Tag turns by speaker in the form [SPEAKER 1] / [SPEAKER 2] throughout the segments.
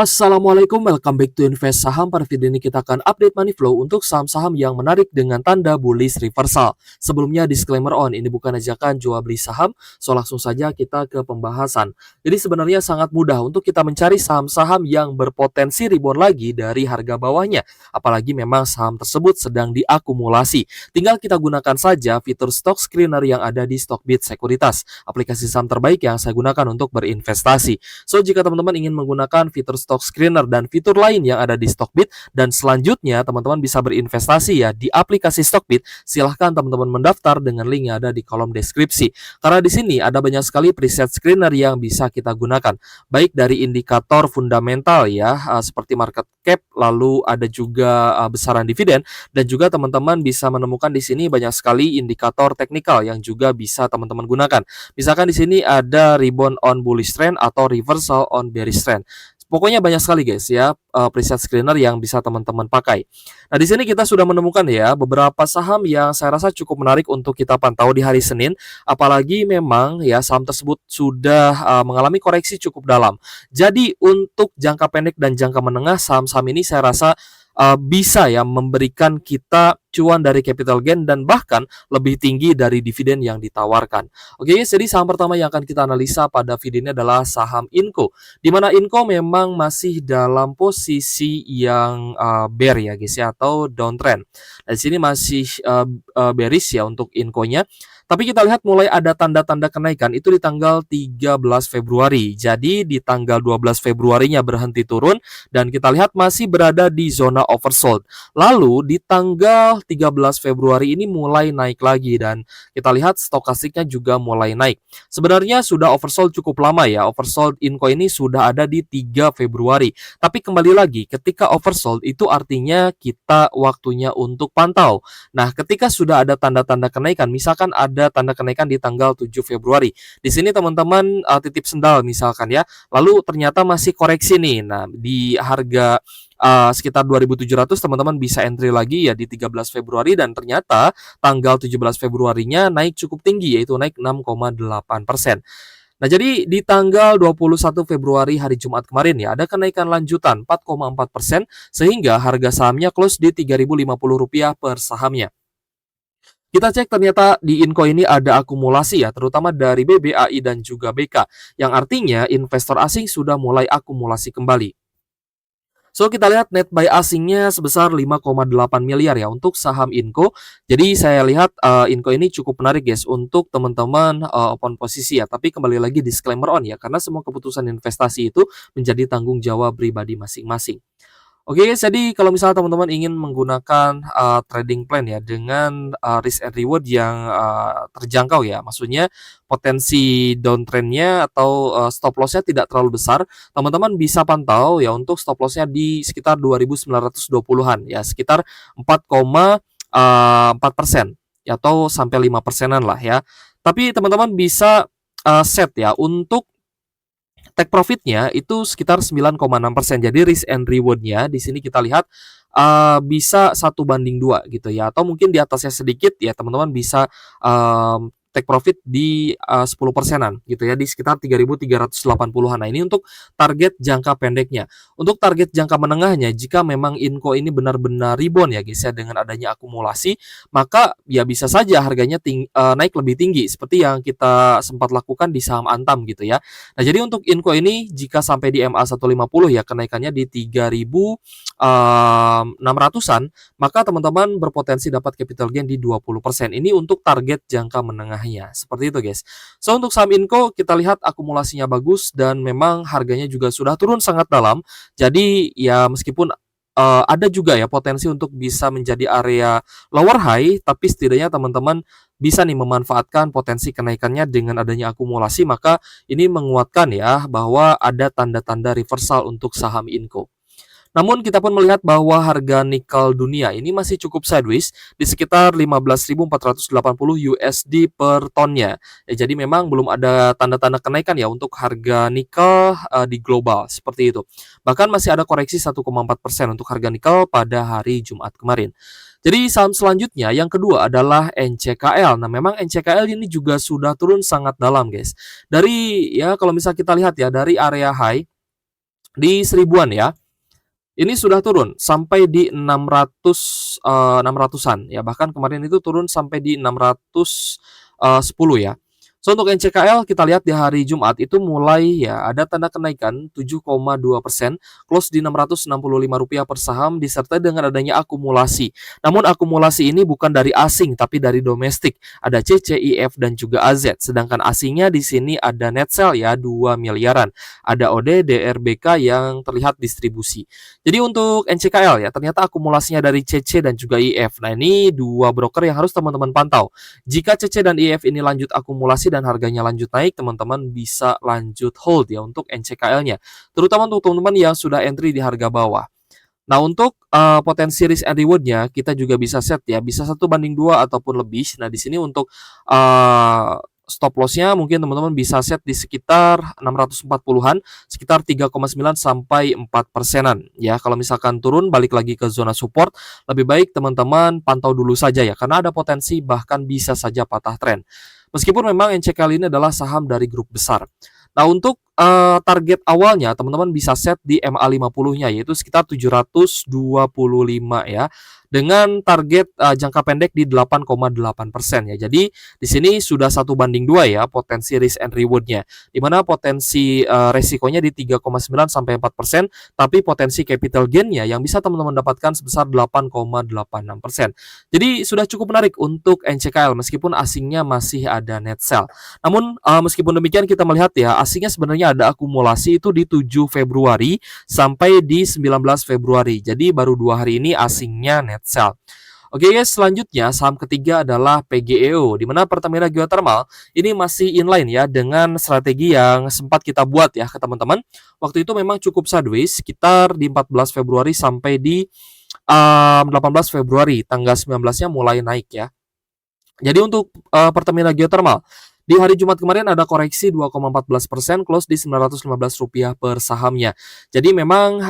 [SPEAKER 1] Assalamualaikum, welcome back to Invest Saham. Pada video ini kita akan update money flow untuk saham-saham yang menarik dengan tanda bullish reversal. Sebelumnya disclaimer on, ini bukan ajakan jual beli saham, so langsung saja kita ke pembahasan. Jadi sebenarnya sangat mudah untuk kita mencari saham-saham yang berpotensi rebound lagi dari harga bawahnya. Apalagi memang saham tersebut sedang diakumulasi. Tinggal kita gunakan saja fitur stock screener yang ada di Stockbit Sekuritas, aplikasi saham terbaik yang saya gunakan untuk berinvestasi. So jika teman-teman ingin menggunakan fitur stock screener dan fitur lain yang ada di Stockbit dan selanjutnya teman-teman bisa berinvestasi ya di aplikasi Stockbit, silahkan teman-teman mendaftar dengan link yang ada di kolom deskripsi. Karena di sini ada banyak sekali preset screener yang bisa kita gunakan, baik dari indikator fundamental ya, seperti market cap, lalu ada juga besaran dividen, dan juga teman-teman bisa menemukan di sini banyak sekali indikator teknikal yang juga bisa teman-teman gunakan. Misalkan di sini ada rebound on bullish trend atau reversal on bearish trend. Pokoknya banyak sekali guys ya preset screener yang bisa teman-teman pakai. Nah, di sini kita sudah menemukan ya beberapa saham yang saya rasa cukup menarik untuk kita pantau di hari Senin, apalagi memang ya saham tersebut sudah mengalami koreksi cukup dalam. Jadi untuk jangka pendek dan jangka menengah saham-saham ini saya rasa bisa ya memberikan kita cuan dari capital gain dan bahkan lebih tinggi dari dividen yang ditawarkan. Oke guys, jadi saham pertama yang akan kita analisa pada video ini adalah saham Inco, di mana Inco memang masih dalam posisi yang bear ya guys ya, atau downtrend. Di sini masih bearish ya untuk Inco-nya. Tapi kita lihat mulai ada tanda-tanda kenaikan itu di tanggal 13 Februari. Jadi di tanggal 12 Februarinya berhenti turun dan kita lihat masih berada di zona oversold. Lalu di tanggal 13 Februari ini mulai naik lagi dan kita lihat stokastiknya juga mulai naik. Sebenarnya sudah oversold cukup lama ya. Oversold Inco ini sudah ada di 3 Februari. Tapi kembali lagi, ketika oversold itu artinya kita waktunya untuk pantau. Nah, ketika sudah ada tanda-tanda kenaikan, misalkan ada tanda kenaikan di tanggal 7 Februari. Di sini teman-teman titip sendal misalkan ya. Lalu ternyata masih koreksi nih. Nah, di harga sekitar 2.700 teman-teman bisa entry lagi ya di 13 Februari dan ternyata tanggal 17 Februarinya naik cukup tinggi yaitu naik 6,8%. Nah, jadi di tanggal 21 Februari hari Jumat kemarin ya ada kenaikan lanjutan 4,4% sehingga harga sahamnya close di Rp3.050 per sahamnya. Kita cek ternyata di Inco ini ada akumulasi ya, terutama dari BBAI dan juga BK, yang artinya investor asing sudah mulai akumulasi kembali. So kita lihat net buy asingnya sebesar 5,8 miliar ya untuk saham Inco. Jadi saya lihat Inco ini cukup menarik guys untuk teman-teman open posisi ya. Tapi kembali lagi disclaimer on ya, karena semua keputusan investasi itu menjadi tanggung jawab pribadi masing-masing. Oke, jadi kalau misalnya teman-teman ingin menggunakan trading plan ya dengan risk and reward yang terjangkau ya, maksudnya potensi downtrendnya atau stop lossnya tidak terlalu besar, teman-teman bisa pantau ya untuk stop lossnya di sekitar 2.920-an ya, sekitar 4,4% ya, atau sampai 5%-an lah ya. Tapi teman-teman bisa set ya untuk take profitnya itu sekitar 9,6%. Jadi risk and reward-nya di sini kita lihat bisa 1:2 gitu ya. Atau mungkin di atasnya sedikit ya teman-teman bisa take profit di 10%-an gitu ya, di sekitar 3.380-an. Nah, ini untuk target jangka pendeknya. Untuk target jangka menengahnya, jika memang Inco ini benar-benar rebound ya guys ya dengan adanya akumulasi, maka ya bisa saja harganya naik lebih tinggi seperti yang kita sempat lakukan di saham Antam gitu ya. Nah, jadi untuk Inco ini jika sampai di MA 150 ya kenaikannya di 3.600-an, maka teman-teman berpotensi dapat capital gain di 20%. Ini untuk target jangka menengah. Seperti itu guys. So untuk saham Inco kita lihat akumulasinya bagus dan memang harganya juga sudah turun sangat dalam. Jadi ya meskipun ada juga ya potensi untuk bisa menjadi area lower high, tapi setidaknya teman-teman bisa nih memanfaatkan potensi kenaikannya dengan adanya akumulasi, maka ini menguatkan ya bahwa ada tanda-tanda reversal untuk saham Inco. Namun kita pun melihat bahwa harga nikel dunia ini masih cukup sideways di sekitar 15.480 USD per tonnya. Ya, jadi memang belum ada tanda-tanda kenaikan ya untuk harga nikel di global seperti itu. Bahkan masih ada koreksi 1,4% untuk harga nikel pada hari Jumat kemarin. Jadi saham selanjutnya yang kedua adalah NCKL. Nah, memang NCKL ini juga sudah turun sangat dalam guys. Dari ya kalau misal kita lihat ya dari area high di seribuan ya. Ini sudah turun sampai di 600-an ya, bahkan kemarin itu turun sampai di 610 ya. So, untuk NCKL kita lihat di hari Jumat itu mulai ya ada tanda kenaikan 7,2%, close di Rp665 per saham disertai dengan adanya akumulasi. Namun akumulasi ini bukan dari asing tapi dari domestik. Ada CCIF dan juga AZ. Sedangkan asingnya di sini ada net sell ya 2 miliaran. Ada OD, DRBK yang terlihat distribusi. Jadi untuk NCKL ya ternyata akumulasinya dari CC dan juga IF. Nah, ini dua broker yang harus teman-teman pantau. Jika CC dan IF ini lanjut akumulasi dan harganya lanjut naik, teman-teman bisa lanjut hold ya untuk NCKL-nya. Terutama untuk teman-teman yang sudah entry di harga bawah. Nah, untuk potensi risk and reward-nya kita juga bisa set ya, bisa 1:2 ataupun lebih. Nah, di sini untuk stop loss-nya mungkin teman-teman bisa set di sekitar 640-an, sekitar 3,9 sampai 4%-an ya. Kalau misalkan turun balik lagi ke zona support, lebih baik teman-teman pantau dulu saja ya, karena ada potensi bahkan bisa saja patah tren. Meskipun memang NCKL ini adalah saham dari grup besar. Nah, untuk target awalnya teman-teman bisa set di MA50-nya yaitu sekitar 725 ya. Dengan target jangka pendek di 8,8% ya. Jadi di sini sudah 1:2 ya potensi risk and reward-nya. Di mana potensi resikonya di 3,9 sampai 4%, tapi potensi capital gain-nya yang bisa teman-teman dapatkan sebesar 8,86%. Jadi sudah cukup menarik untuk NCKL meskipun asingnya masih ada net sell. Namun meskipun demikian kita melihat ya asingnya sebenarnya ada akumulasi itu di 7 Februari sampai di 19 Februari. Jadi baru 2 hari ini asingnya net sell. Oke guys, selanjutnya saham ketiga adalah PGEO, di mana Pertamina Geothermal ini masih inline ya dengan strategi yang sempat kita buat ya ke teman-teman. Waktu itu memang cukup sideways sekitar di 14 Februari sampai di 18 Februari, tanggal 19-nya mulai naik ya. Jadi untuk Pertamina Geothermal di hari Jumat kemarin ada koreksi 2,14%, close di Rp915 per sahamnya. Jadi memang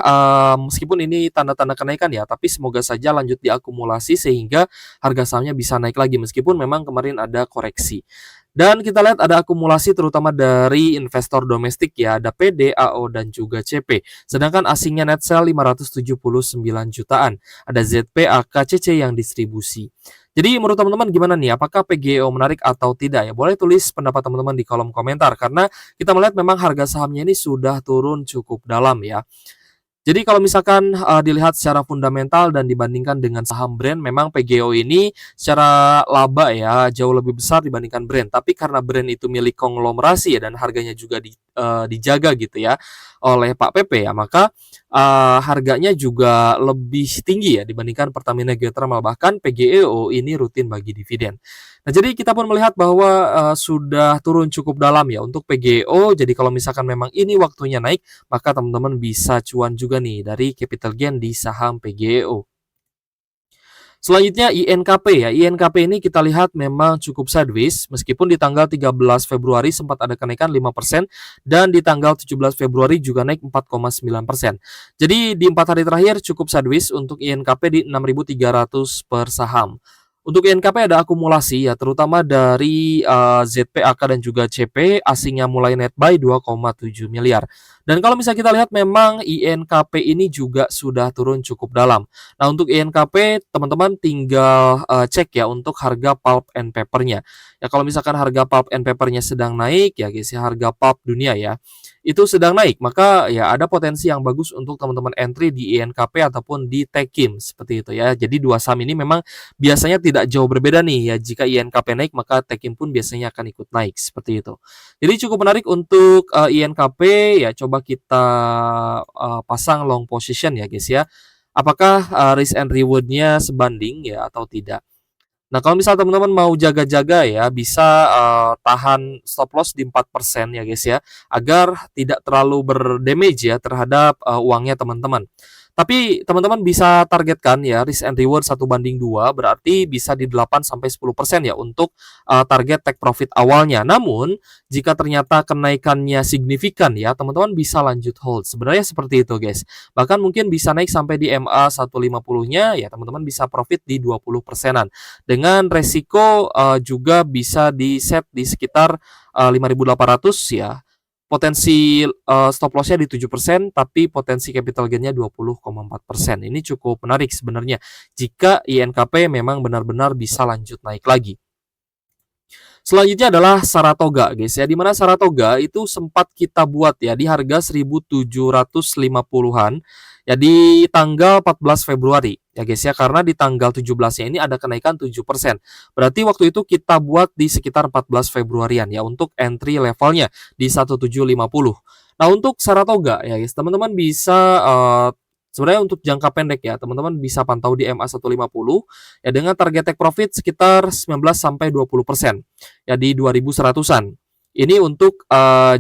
[SPEAKER 1] meskipun ini tanda-tanda kenaikan ya, tapi semoga saja lanjut diakumulasi sehingga harga sahamnya bisa naik lagi meskipun memang kemarin ada koreksi. Dan kita lihat ada akumulasi terutama dari investor domestik ya, ada PD, AO, dan juga CP. Sedangkan asingnya net sell 579 jutaan. Ada ZP, AK, CC yang distribusi. Jadi menurut teman-teman gimana nih? Apakah PGEO menarik atau tidak ya? Boleh tulis pendapat teman-teman di kolom komentar karena kita melihat memang harga sahamnya ini sudah turun cukup dalam ya. Jadi kalau misalkan dilihat secara fundamental dan dibandingkan dengan saham brand, memang PGEO ini secara laba ya jauh lebih besar dibandingkan brand. Tapi karena brand itu milik konglomerasi ya dan harganya juga dijaga gitu ya oleh Pak PP ya, maka harganya juga lebih tinggi ya dibandingkan Pertamina Geothermal. Bahkan PGEO ini rutin bagi dividen. Nah, jadi kita pun melihat bahwa sudah turun cukup dalam ya untuk PGEO. Jadi kalau misalkan memang ini waktunya naik, maka teman-teman bisa cuan juga nih dari capital gain di saham PGEO. Selanjutnya INKP ya. INKP ini kita lihat memang cukup sideways meskipun di tanggal 13 Februari sempat ada kenaikan 5% dan di tanggal 17 Februari juga naik 4,9%. Jadi di 4 hari terakhir cukup sideways untuk INKP di 6.300 per saham. Untuk INKP ada akumulasi ya terutama dari ZP, AK dan juga CP, asingnya mulai net buy 2,7 miliar. Dan kalau misalnya kita lihat memang INKP ini juga sudah turun cukup dalam. Nah, untuk INKP teman-teman tinggal cek ya untuk harga pulp and paper-nya. Ya kalau misalkan harga pulp and paper-nya sedang naik ya guys ya, harga pulp dunia ya itu sedang naik, maka ya ada potensi yang bagus untuk teman-teman entry di INKP ataupun di Techim seperti itu ya. Jadi dua saham ini memang biasanya tidak jauh berbeda nih ya. Jika INKP naik maka Techim pun biasanya akan ikut naik seperti itu. Jadi cukup menarik untuk INKP ya, coba kita pasang long position ya guys ya. Apakah risk and reward-nya sebanding ya atau tidak? Nah, kalau misal teman-teman mau jaga-jaga ya, bisa tahan stop loss di 4% ya guys ya, agar tidak terlalu berdamage ya terhadap uangnya teman-teman. Tapi teman-teman bisa targetkan ya risk and reward 1:2, berarti bisa di 8-10% ya untuk target take profit awalnya. Namun, jika ternyata kenaikannya signifikan ya, teman-teman bisa lanjut hold. Sebenarnya seperti itu guys. Bahkan mungkin bisa naik sampai di MA 150-nya ya, teman-teman bisa profit di 20%-an. Dengan resiko juga bisa di set di sekitar 5.800 ya. potensi stop loss-nya di 7%, tapi potensi capital gain-nya 20,4%. Ini cukup menarik sebenarnya jika INKP memang benar-benar bisa lanjut naik lagi. Selanjutnya adalah Saratoga, guys ya. Di mana Saratoga itu sempat kita buat ya di harga 1.750-an ya di tanggal 14 Februari ya guys ya, karena di tanggal 17-nya ini ada kenaikan 7%. Berarti waktu itu kita buat di sekitar 14 Februarian ya untuk entry levelnya di 1750. Nah, untuk Saratoga ya guys, teman-teman bisa sebenarnya untuk jangka pendek ya, teman-teman bisa pantau di MA 150 ya dengan target take profit sekitar 19-20% ya di 2100-an. Ini untuk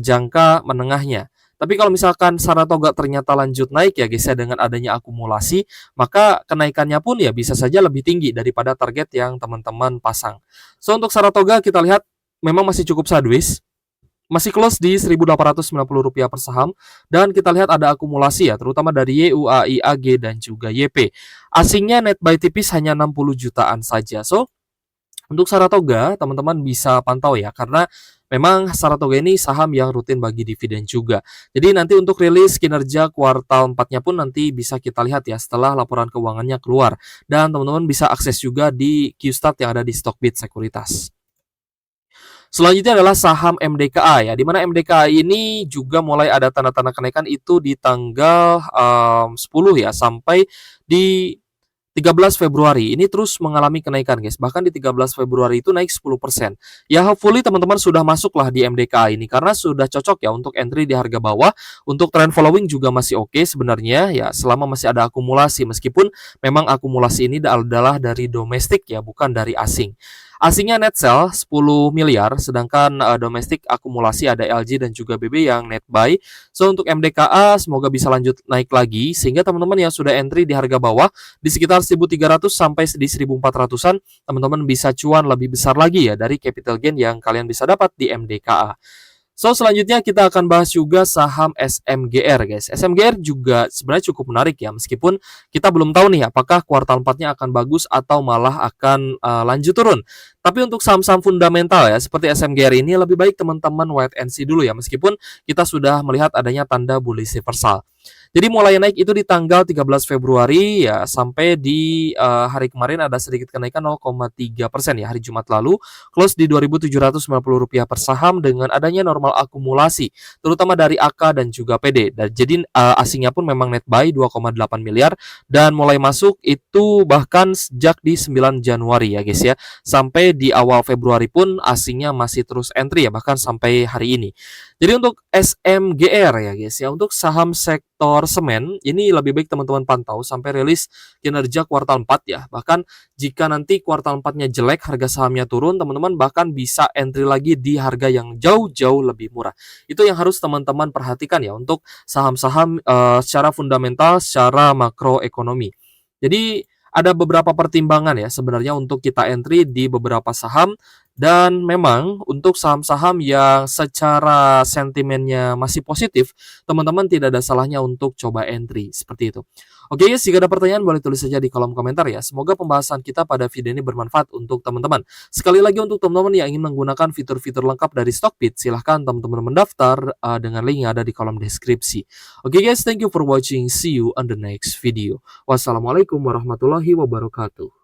[SPEAKER 1] jangka menengahnya. Tapi kalau misalkan Saratoga ternyata lanjut naik ya guys ya dengan adanya akumulasi, maka kenaikannya pun ya bisa saja lebih tinggi daripada target yang teman-teman pasang. So untuk Saratoga kita lihat memang masih cukup sideways, masih close di Rp1.890 per saham, dan kita lihat ada akumulasi ya, terutama dari YUA, IAG, dan juga YP. Asingnya net buy tipis hanya 60 jutaan saja. So, untuk Saratoga, teman-teman bisa pantau ya, karena memang Saratoga ini saham yang rutin bagi dividen juga. Jadi nanti untuk rilis kinerja kuartal 4-nya pun nanti bisa kita lihat ya setelah laporan keuangannya keluar. Dan teman-teman bisa akses juga di Qstat yang ada di Stockbit Sekuritas. Selanjutnya adalah saham MDKA ya, di mana MDKA ini juga mulai ada tanda-tanda kenaikan itu di tanggal 10 ya sampai di 13 Februari. Ini terus mengalami kenaikan guys. Bahkan di 13 Februari itu naik 10%. Ya hopefully teman-teman sudah masuklah di MDKA ini karena sudah cocok ya untuk entry di harga bawah. Untuk trend following juga masih oke sebenarnya ya selama masih ada akumulasi, meskipun memang akumulasi ini adalah dari domestik ya, bukan dari asing. Asingnya net sell 10 miliar, sedangkan domestik akumulasi ada LG dan juga BB yang net buy. So untuk MDKA semoga bisa lanjut naik lagi sehingga teman-teman yang sudah entry di harga bawah di sekitar 1.300 sampai di 1.400-an, teman-teman bisa cuan lebih besar lagi ya dari capital gain yang kalian bisa dapat di MDKA. So selanjutnya kita akan bahas juga saham SMGR guys. SMGR juga sebenarnya cukup menarik ya, meskipun kita belum tahu nih apakah kuartal 4-nya akan bagus atau malah akan lanjut turun. Tapi untuk saham-saham fundamental ya seperti SMGR ini lebih baik teman-teman wait and see dulu ya, meskipun kita sudah melihat adanya tanda bullish reversal. Jadi mulai naik itu di tanggal 13 Februari ya sampai di hari kemarin ada sedikit kenaikan 0,3% ya hari Jumat lalu, close di Rp2.790 per saham dengan adanya normal akumulasi terutama dari AK dan juga PD. Dan jadi asingnya pun memang net buy 2,8 miliar dan mulai masuk itu bahkan sejak di 9 Januari ya guys ya. Sampai di awal Februari pun asingnya masih terus entry ya bahkan sampai hari ini. Jadi untuk SMGR ya guys ya, untuk saham sektor semen ini lebih baik teman-teman pantau sampai rilis kinerja kuartal 4 ya. Bahkan jika nanti kuartal 4-nya jelek, harga sahamnya turun, teman-teman bahkan bisa entry lagi di harga yang jauh-jauh lebih murah. Itu yang harus teman-teman perhatikan ya untuk saham-saham secara fundamental, secara makroekonomi. Jadi ada beberapa pertimbangan ya sebenarnya untuk kita entry di beberapa saham. Dan memang untuk saham-saham yang secara sentimennya masih positif, teman-teman tidak ada salahnya untuk coba entry seperti itu. Oke guys, jika ada pertanyaan boleh tulis saja di kolom komentar ya. Semoga pembahasan kita pada video ini bermanfaat untuk teman-teman. Sekali lagi untuk teman-teman yang ingin menggunakan fitur-fitur lengkap dari Stockbit, silahkan teman-teman mendaftar dengan link yang ada di kolom deskripsi. Oke guys, thank you for watching. See you on the next video. Wassalamualaikum warahmatullahi wabarakatuh.